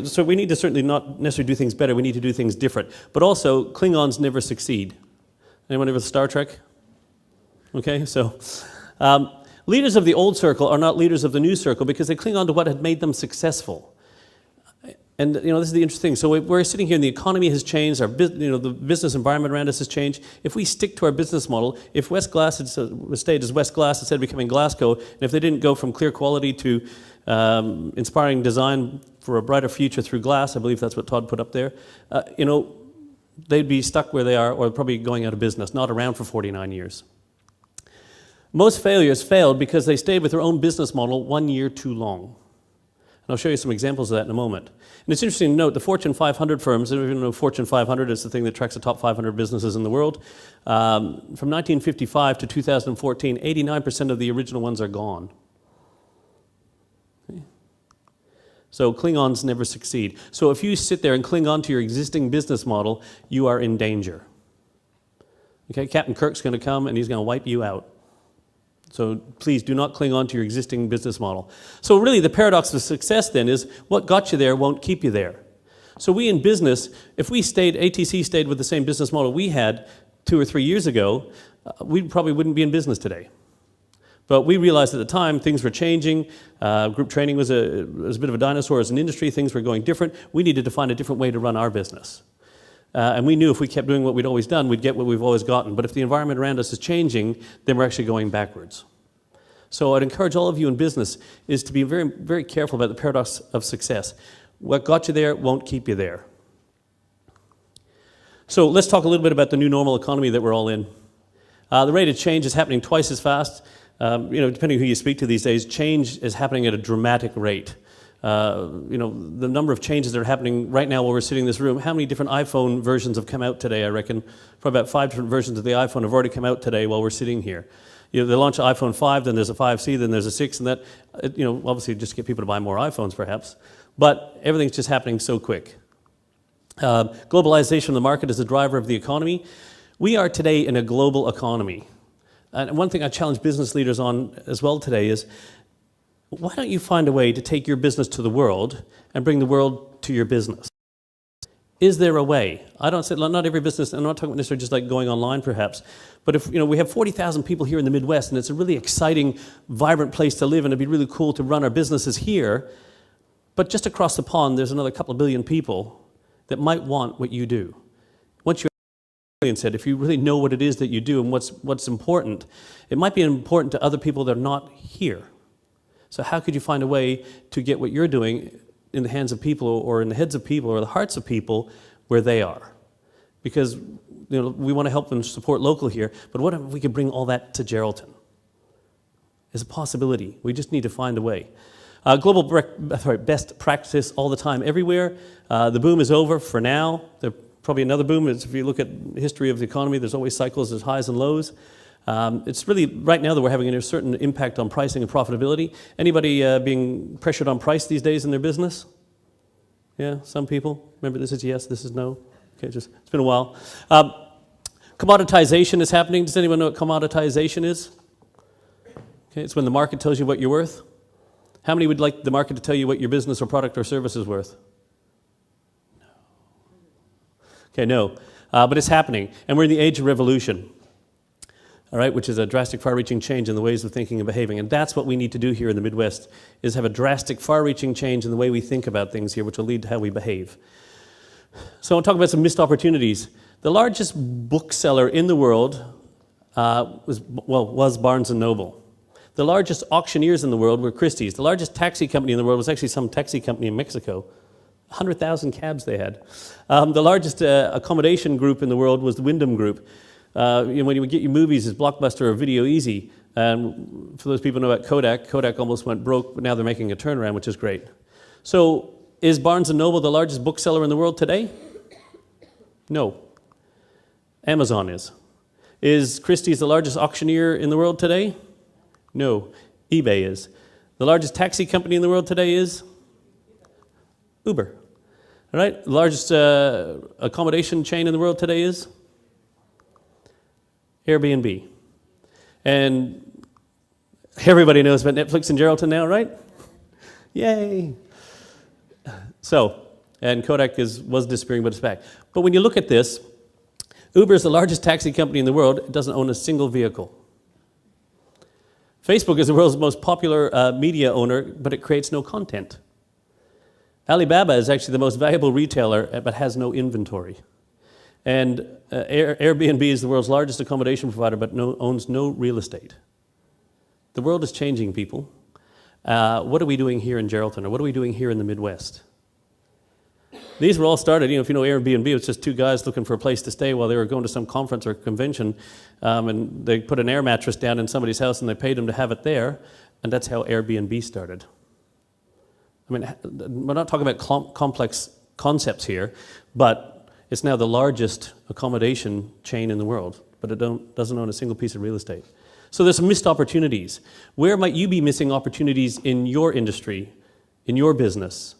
So we need to certainly not necessarily do things better, we need to do things different. But also, Klingons never succeed. Anyone ever Star Trek? Okay, so leaders of the old circle are not leaders of the new circle because they cling on to what had made them successful. And this is the interesting thing. So we're sitting here and the economy has changed, the business environment around us has changed. If we stick to our business model, if West Glass had stayed as West Glass instead of becoming Glasgow, and if they didn't go from clear quality to inspiring design for a brighter future through glass, I believe that's what Todd put up there, they'd be stuck where they are or probably going out of business, not around for 49 years. Most failures failed because they stayed with their own business model 1 year too long. And I'll show you some examples of that in a moment. And it's interesting to note the Fortune 500 firms, and even though Fortune 500 is the thing that tracks the top 500 businesses in the world, from 1955 to 2014, 89% of the original ones are gone. Okay. So Klingons never succeed. So if you sit there and cling on to your existing business model, you are in danger. Okay, Captain Kirk's going to come and he's going to wipe you out. So please do not cling on to your existing business model. So really the paradox of success then is what got you there won't keep you there. So we in business, if we ATC stayed with the same business model we had 2 or 3 years ago, we probably wouldn't be in business today. But we realized at the time things were changing. Group training was a bit of a dinosaur as an industry. Things were going different. We needed to find a different way to run our business. And we knew if we kept doing what we'd always done, we'd get what we've always gotten. But if the environment around us is changing, then we're actually going backwards. So I'd encourage all of you in business is to be very, very careful about the paradox of success. What got you there won't keep you there. So let's talk a little bit about the new normal economy that we're all in. The rate of change is happening twice as fast. Depending on who you speak to these days, change is happening at a dramatic rate. The number of changes that are happening right now while we're sitting in this room, how many different iPhone versions have come out today, I reckon? Probably about 5 different versions of the iPhone have already come out today while we're sitting here. They launch an iPhone 5, then there's a 5C, then there's a 6, and that, obviously just to get people to buy more iPhones perhaps. But everything's just happening so quick. Globalization of the market is the driver of the economy. We are today in a global economy. And one thing I challenge business leaders on as well today is, why don't you find a way to take your business to the world and bring the world to your business? Is there a way? I don't say, not every business, I'm not talking about necessarily just like going online perhaps, but if we have 40,000 people here in the Midwest and it's a really exciting, vibrant place to live and it'd be really cool to run our businesses here, but just across the pond there's another couple of billion people that might want what you do. Once you said, if you really know what it is that you do and what's important, it might be important to other people that are not here. So how could you find a way to get what you're doing in the hands of people or in the heads of people or the hearts of people where they are? Because we want to help them support local here, but what if we could bring all that to Geraldton? It's a possibility. We just need to find a way. Global best practice all the time, everywhere. The boom is over for now. There's probably another boom. If you look at the history of the economy, there's always cycles, there's highs and lows. It's really, right now that we're having a certain impact on pricing and profitability. Anybody being pressured on price these days in their business? Yeah, some people. Remember, this is yes, this is no. Okay, it's been a while. Commoditization is happening. Does anyone know what commoditization is? Okay, it's when the market tells you what you're worth. How many would like the market to tell you what your business or product or service is worth? No. Okay, no. But it's happening. And we're in the age of revolution. All right, which is a drastic, far-reaching change in the ways of thinking and behaving. And that's what we need to do here in the Midwest, is have a drastic, far-reaching change in the way we think about things here, which will lead to how we behave. So I want to talk about some missed opportunities. The largest bookseller in the world was Barnes & Noble. The largest auctioneers in the world were Christie's. The largest taxi company in the world was actually some taxi company in Mexico. 100,000 cabs they had. The largest accommodation group in the world was the Wyndham Group. When you would get your movies as Blockbuster or Video Easy, and for those people who know about Kodak, Kodak almost went broke, but now they're making a turnaround, which is great. So is Barnes & Noble the largest bookseller in the world today? No. Amazon is. Is Christie's the largest auctioneer in the world today? No. eBay is. The largest taxi company in the world today is? Uber. All right? The largest accommodation chain in the world today is? Airbnb. And everybody knows about Netflix in Geraldton now, right? Yay. So, and Kodak was disappearing, but it's back. But when you look at this, Uber is the largest taxi company in the world. It doesn't own a single vehicle. Facebook is the world's most popular media owner, but it creates no content. Alibaba is actually the most valuable retailer, but has no inventory. And Airbnb is the world's largest accommodation provider, but owns no real estate. The world is changing, people. What are we doing here in Geraldton, or what are we doing here in the Midwest? These were all started, if you know Airbnb, it's just two guys looking for a place to stay while they were going to some conference or convention, and they put an air mattress down in somebody's house and they paid them to have it there, and that's how Airbnb started. I mean, we're not talking about complex concepts here, but it's now the largest accommodation chain in the world, but it doesn't own a single piece of real estate. So there's some missed opportunities. Where might you be missing opportunities in your industry, in your business?